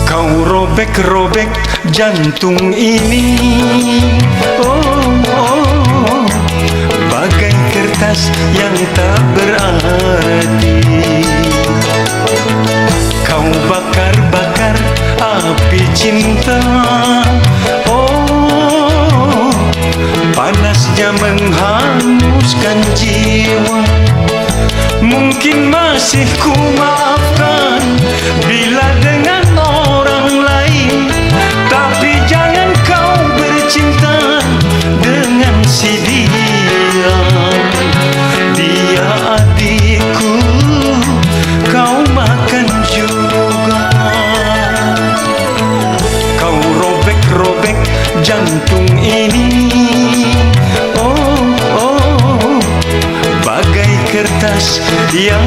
Kau robek-robek jantung ini, oh, oh, bagai kertas yang tak berarti. Kau bakar-bakar api cinta, oh, panasnya menghanguskan jiwa. Mungkin masih ku maafkan bila dengan orang lain, tapi jangan kau bercinta dengan si dia. Dia adikku, kau makan juga. Kau robek-robek jantung ini, oh, oh, bagai kertas yang